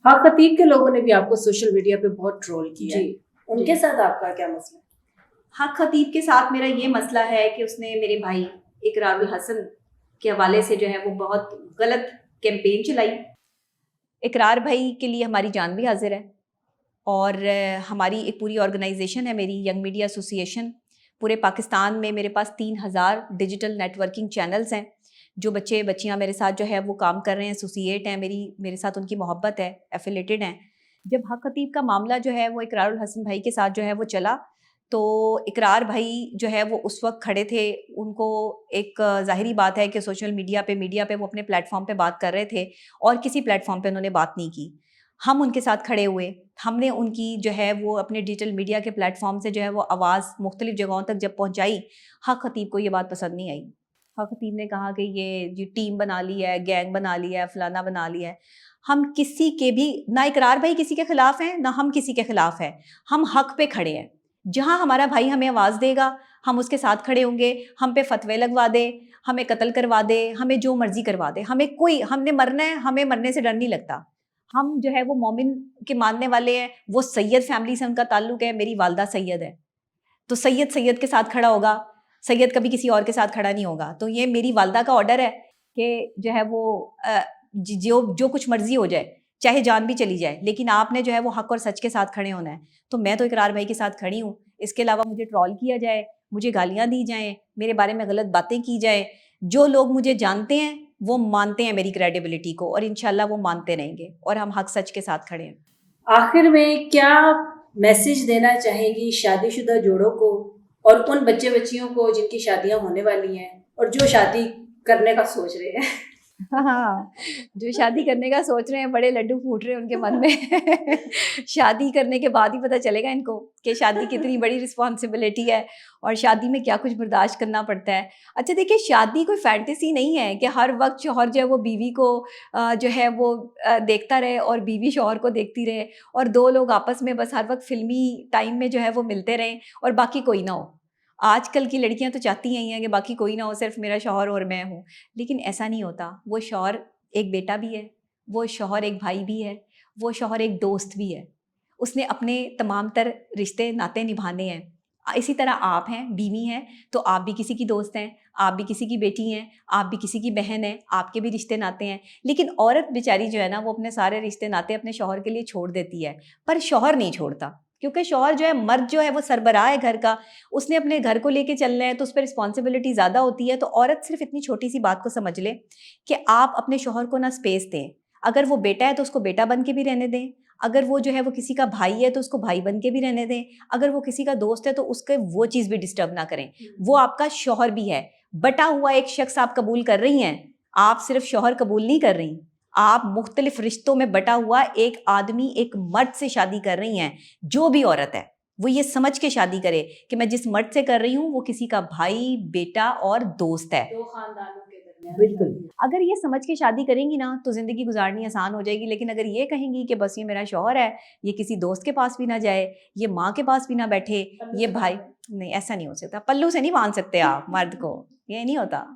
हाँ, खतीब के लोगों ने भी आपको सोशल मीडिया पे बहुत ट्रोल किया है। जी उनके साथ आपका क्या मसला? हक खतीब के साथ मेरा ये मसला है कि उसने मेरे भाई इकरारुल हसन के हवाले से जो है वो बहुत गलत कैंपेन चलाई। इकरार भाई के लिए हमारी जान भी हाजिर है और हमारी एक पूरी ऑर्गेनाइजेशन है, मेरी यंग मीडिया एसोसिएशन। पूरे पाकिस्तान में मेरे पास 3000 डिजिटल नेटवर्किंग चैनल्स हैं। जो बच्चे बच्चियां मेरे साथ जो है वो काम कर रहे हैं, एसोसिएट हैं, मेरे साथ उनकी मोहब्बत है, एफिलेटेड हैं। जब हक खतीब का मामला जो है वो इकरारुल हसन भाई के साथ जो है वो चला, तो इकरार भाई जो है वो उस वक्त खड़े थे। उनको एक ज़ाहिरी बात है कि सोशल मीडिया पे वो अपने प्लेटफॉर्म पे बात कर रहे थे और किसी प्लेटफॉर्म पे उन्होंने बात नहीं की। हम उनके साथ खड़े हुए, हमने उनकी जो है वो अपने डिजिटल मीडिया के प्लेटफॉर्म से जो है वो आवाज़ मुख्तलिफ जगहों तक जब पहुँचाई। हक खतीब को ये बात पसंद नहीं आई। हक खतीब ने कहा कि ये जो टीम बना ली है, गैंग बना लिया है, फलाना बना लिया है। हम किसी के भी, ना इकरार भाई किसी के खिलाफ हैं, ना हम किसी के खिलाफ हैं। हम हक पे खड़े हैं। जहाँ हमारा भाई हमें आवाज़ देगा, हम उसके साथ खड़े होंगे। हम पे फतवे लगवा दे, हमें कत्ल करवा दे, हमें जो मर्जी करवा दे, हमने मरना है, हमें मरने से डर नहीं लगता। हम जो है वो मोमिन के मानने वाले हैं। वो सैयद फैमिली से उनका ताल्लुक है, मेरी वालदा सैयद है, तो सैयद सैयद के साथ खड़ा होगा। सैयद कभी किसी और के साथ खड़ा नहीं होगा। तो ये मेरी वालदा का ऑर्डर है कि जो है वो जो जो कुछ मर्जी हो जाए, चाहे जान भी चली जाए, लेकिन आपने जो है वो हक और सच के साथ खड़े होना है। तो मैं तो इकरार भाई के साथ खड़ी हूँ। इसके अलावा मुझे ट्रॉल किया जाए, मुझे गालियाँ दी जाएँ, मेरे बारे में गलत बातें की जाए, जो लोग मुझे जानते हैं वो मानते हैं मेरी क्रेडिबिलिटी को, और इंशाल्लाह वो मानते रहेंगे, और हम हक सच के साथ खड़े हैं। आखिर में क्या मैसेज देना चाहेंगी शादीशुदा जोड़ों को और उन बच्चे बच्चियों को जिनकी शादियां होने वाली हैं और जो शादी करने का सोच रहे हैं? हाँ, जो शादी करने का सोच रहे हैं, बड़े लड्डू फूट रहे हैं उनके मन में। शादी करने के बाद ही पता चलेगा इनको कि शादी कितनी बड़ी रिस्पॉन्सिबिलिटी है और शादी में क्या कुछ बर्दाश्त करना पड़ता है। अच्छा देखिए, शादी कोई फैंटेसी नहीं है कि हर वक्त शौहर जो है वो बीवी को जो है वो देखता रहे और बीवी शौहर को देखती रहे, और दो लोग आपस में बस हर वक्त फिल्मी टाइम में जो है वो मिलते रहें और बाकी कोई ना हो। आजकल की लड़कियां तो चाहती हैं कि बाकी कोई ना हो, सिर्फ मेरा शौहर और मैं हूँ। लेकिन ऐसा नहीं होता। वो शौहर एक बेटा भी है, वो शौहर एक भाई भी है, वो शौहर एक दोस्त भी है। उसने अपने तमाम तर रिश्ते नाते निभाने हैं। इसी तरह आप हैं, बीवी हैं, तो आप भी किसी की दोस्त हैं, आप भी किसी की बेटी हैं, आप भी किसी की बहन हैं, आपके भी रिश्ते नाते हैं। लेकिन औरत बेचारी जो है ना, वो अपने सारे रिश्ते नाते अपने शौहर के लिए छोड़ देती है, पर शौहर नहीं छोड़ता। क्योंकि शौहर जो है, मर्द जो है वो सरबराह है घर का, उसने अपने घर को लेके चलना है, तो उस पर रिस्पॉन्सिबिलिटी ज़्यादा होती है। तो औरत सिर्फ इतनी छोटी सी बात को समझ ले कि आप अपने शौहर को ना स्पेस दें। अगर वो बेटा है तो उसको बेटा बन के भी रहने दें, अगर वो जो है वो किसी का भाई है तो उसको भाई बन के भी रहने दें, अगर वो किसी का दोस्त है तो उसके वो चीज़ भी डिस्टर्ब ना करें। वो आपका शौहर भी है। बटा हुआ एक शख्स आप कबूल कर रही हैं, आप सिर्फ शौहर कबूल नहीं कर रही, आप मुख्तलिफ रिश्तों में बटा हुआ एक आदमी, एक मर्द से शादी कर रही हैं। जो भी औरत है वो ये समझ के शादी करे कि मैं जिस मर्द से कर रही हूँ वो किसी का भाई, बेटा और दोस्त है। दो खानदानों के दरमियान बिल्कुल। शादी। अगर ये समझ के शादी करेंगी ना तो ज़िंदगी गुजारनी आसान हो जाएगी। लेकिन अगर ये कहेंगी कि बस ये मेरा शौहर है, ये किसी दोस्त के पास भी ना जाए, ये माँ के पास भी ना बैठे, ये भाई, नहीं, ऐसा नहीं हो सकता। पल्लू से नहीं बांध सकते आप मर्द को, ये नहीं होता।